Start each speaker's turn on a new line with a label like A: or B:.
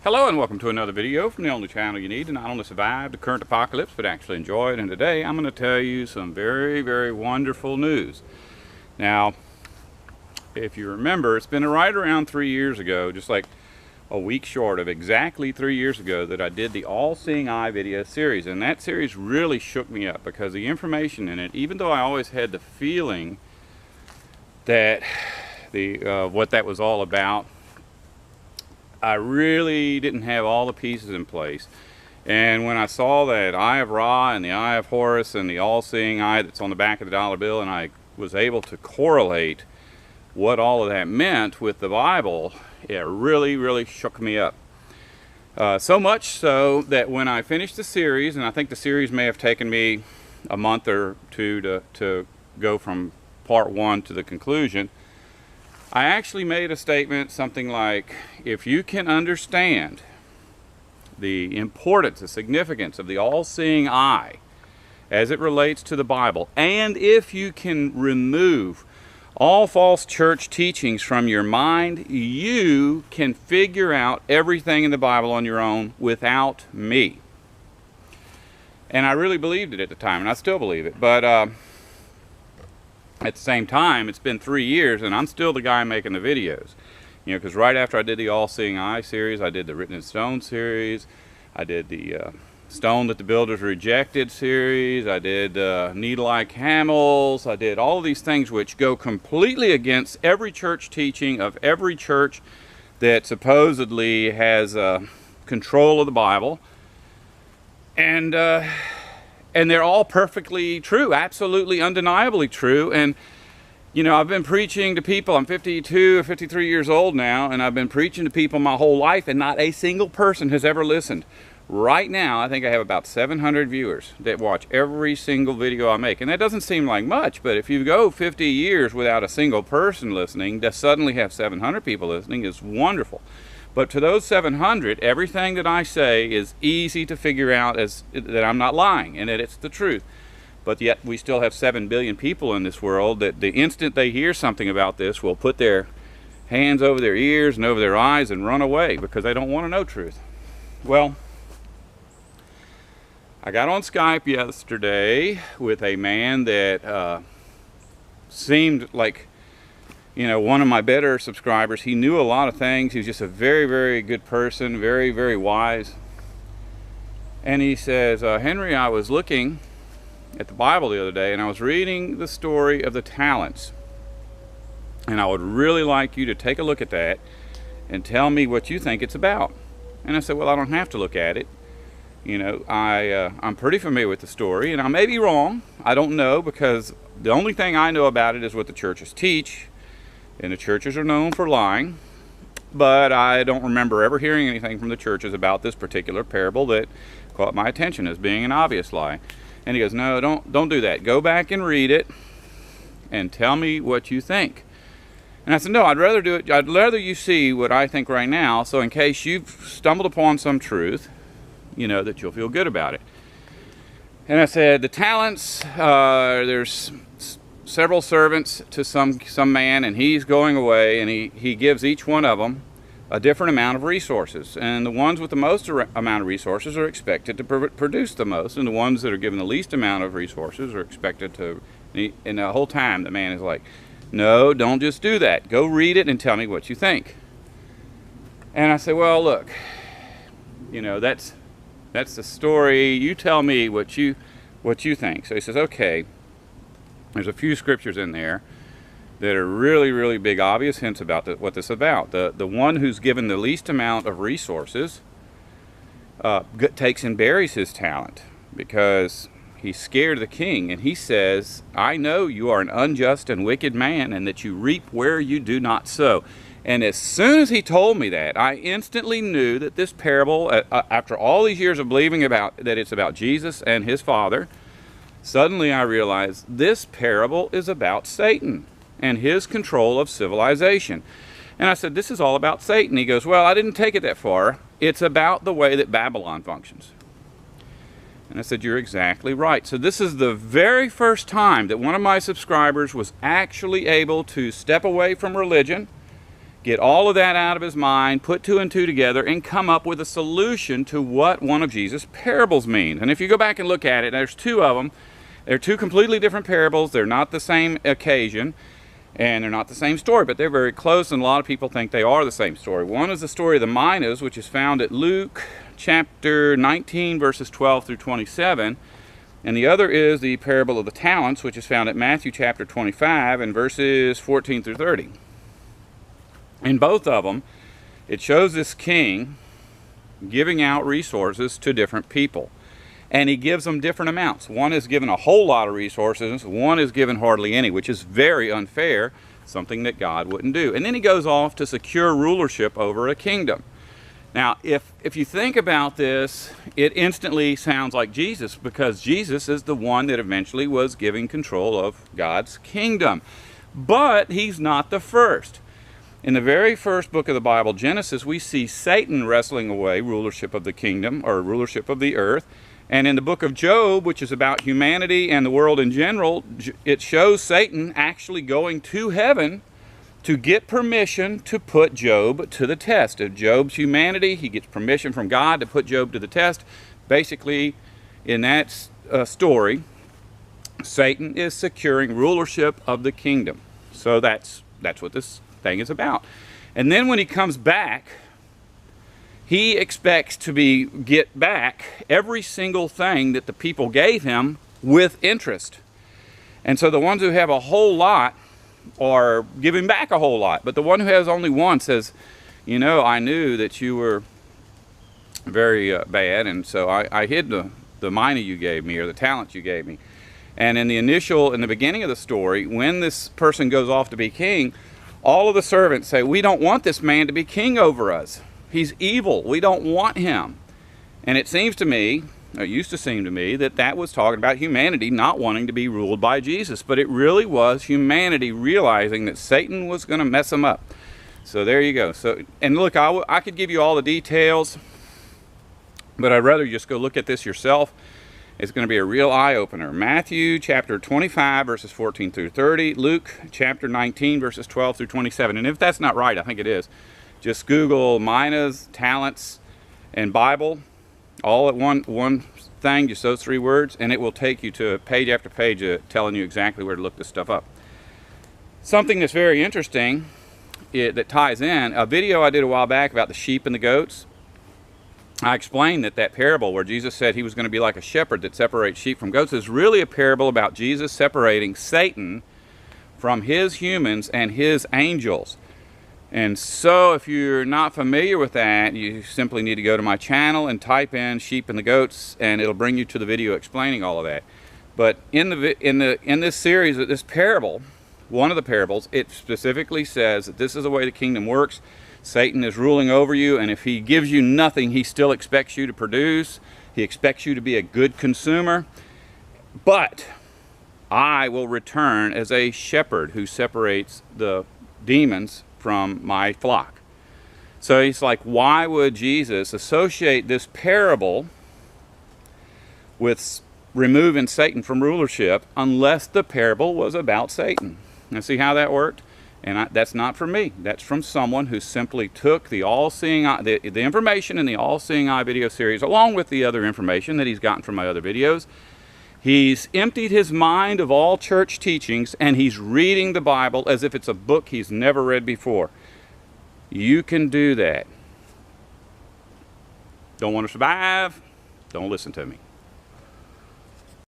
A: Hello and welcome to another video from the only channel you need to not only survive the current apocalypse but actually enjoy it. And today I'm going to tell you some very wonderful news. Now, if you remember, it's been right around 3 years ago, just like a week short of exactly 3 years ago, that I did the All Seeing Eye video series. And that series really shook me up because the information in it, even though I always had the feeling that what that was all about, I really didn't have all the pieces in place. And when I saw that Eye of Ra and the Eye of Horus and the all-seeing eye that's on the back of the dollar bill, and I was able to correlate what all of that meant with the Bible, it really shook me up. So much so that when I finished the series, and I think the series may have taken me a month or two to go from part one to the conclusion, I actually made a statement something like, if you can understand the importance, the significance of the all-seeing eye as it relates to the Bible, and if you can remove all false church teachings from your mind, you can figure out everything in the Bible on your own without me. And I really believed it at the time, and I still believe it, but at the same time, it's been 3 years and I'm still the guy making the videos. You know, because right after I did the All-Seeing Eye series, I did the Written in Stone series, I did the Stone That the Builders Rejected series, I did Needle-Eye Camels, I did all of these things which go completely against every church teaching of every church that supposedly has control of the Bible. And they're all perfectly true, absolutely undeniably true. And you know, I've been preaching to people, I'm 52 or 53 years old now, and I've been preaching to people my whole life, and not a single person has ever listened. Right now, I think I have about 700 viewers that watch every single video I make. And that doesn't seem like much, but if you go 50 years without a single person listening, to suddenly have 700 people listening is wonderful. But to those 700, everything that I say is easy to figure out as that I'm not lying and that it's the truth. But yet we still have 7 billion people in this world that the instant they hear something about this will put their hands over their ears and over their eyes and run away because they don't want to know truth. Well, I got on Skype yesterday with a man that seemed like, you know, one of my better subscribers. He knew a lot of things. He was just a very good person, very wise. And he says, Henry, I was looking at the Bible the other day and I was reading the story of the talents, and I would really like you to take a look at that and tell me what you think it's about. And I said, well, I don't have to look at it. You know, I'm pretty familiar with the story, and I may be wrong. I don't know, because the only thing I know about it is what the churches teach. And the churches are known for lying, but I don't remember ever hearing anything from the churches about this particular parable that caught my attention as being an obvious lie. And he goes, no, don't do that. Go back and read it and tell me what you think. And I said, no, I'd rather do it. I'd rather you see what I think right now, so in case you've stumbled upon some truth, you know, that you'll feel good about it. And I said, the talents, there's several servants to some man, and he's going away, and he gives each one of them a different amount of resources, and the ones with the most amount of resources are expected to produce the most, and the ones that are given the least amount of resources are expected to. And the whole time the man is like, no, don't just do that, go read it and tell me what you think. And I said, well, look, you know, that's the story, you tell me what you think. So he says, okay, there's a few scriptures in there that are really big obvious hints about what this is about. The one who's given the least amount of resources takes and buries his talent because he's scared of the king, and he says, I know you are an unjust and wicked man, and that you reap where you do not sow. And as soon as he told me that, I instantly knew that this parable, after all these years of believing that it's about Jesus and his Father, suddenly I realized this parable is about Satan and his control of civilization. And I said, this is all about Satan. He goes, well, I didn't take it that far. It's about the way that Babylon functions. And I said, you're exactly right. So this is the very first time that one of my subscribers was actually able to step away from religion get all of that out of his mind, put two and two together, and come up with a solution to what one of Jesus' parables means. And if you go back and look at it, there's two of them. They're two completely different parables. They're not the same occasion, and they're not the same story, but they're very close, and a lot of people think they are the same story. One is the story of the Minas, which is found at Luke chapter 19, verses 12 through 27, and the other is the parable of the talents, which is found at Matthew chapter 25 and verses 14 through 30. In both of them, it shows this king giving out resources to different people. And he gives them different amounts. One is given a whole lot of resources, one is given hardly any, which is very unfair, something that God wouldn't do. And then he goes off to secure rulership over a kingdom. Now, if you think about this, it instantly sounds like Jesus, because Jesus is the one that eventually was giving control of God's kingdom. But he's not the first. In the very first book of the Bible, Genesis, we see Satan wrestling away rulership of the kingdom, or rulership of the earth. And in the book of Job, which is about humanity and the world in general, it shows Satan actually going to heaven to get permission to put Job to the test. Of Job's humanity, he gets permission from God to put Job to the test. Basically, in that story, Satan is securing rulership of the kingdom. So that's what this thing is about. And then when he comes back, he expects to get back every single thing that the people gave him with interest. And so the ones who have a whole lot are giving back a whole lot. But the one who has only one says, you know, I knew that you were very bad, and so I hid the mina you gave me, or the talent you gave me. And in the beginning of the story, when this person goes off to be king, all of the servants say, we don't want this man to be king over us. He's evil. We don't want him. And it seems to me, or it used to seem to me, that that was talking about humanity not wanting to be ruled by Jesus. But it really was humanity realizing that Satan was going to mess them up. So there you go. So, and look, I could give you all the details, but I'd rather just go look at this yourself. It's going to be a real eye-opener. Matthew chapter 25, verses 14 through 30. Luke chapter 19, verses 12 through 27. And if that's not right, I think it is, just Google Minas, talents, and Bible, all at one thing, just those three words, and it will take you to page after page telling you exactly where to look this stuff up. Something that's very interesting that ties in, a video I did a while back about the sheep and the goats. I explained that parable where Jesus said he was going to be like a shepherd that separates sheep from goats is really a parable about Jesus separating Satan from his humans and his angels. And so if you're not familiar with that, you simply need to go to my channel and type in sheep and the goats, and it'll bring you to the video explaining all of that. But in this series, this parable, one of the parables, it specifically says that this is the way the kingdom works. Satan is ruling over you, and if he gives you nothing, he still expects you to produce. He expects you to be a good consumer. But I will return as a shepherd who separates the demons from my flock. So he's like, why would Jesus associate this parable with removing Satan from rulership unless the parable was about Satan? Now see how that worked? And that's not from me. That's from someone who simply took the all-seeing eye, the information in the all-seeing eye video series, along with the other information that he's gotten from my other videos. He's emptied his mind of all church teachings, and he's reading the Bible as if it's a book he's never read before. You can do that. Don't want to survive? Don't listen to me.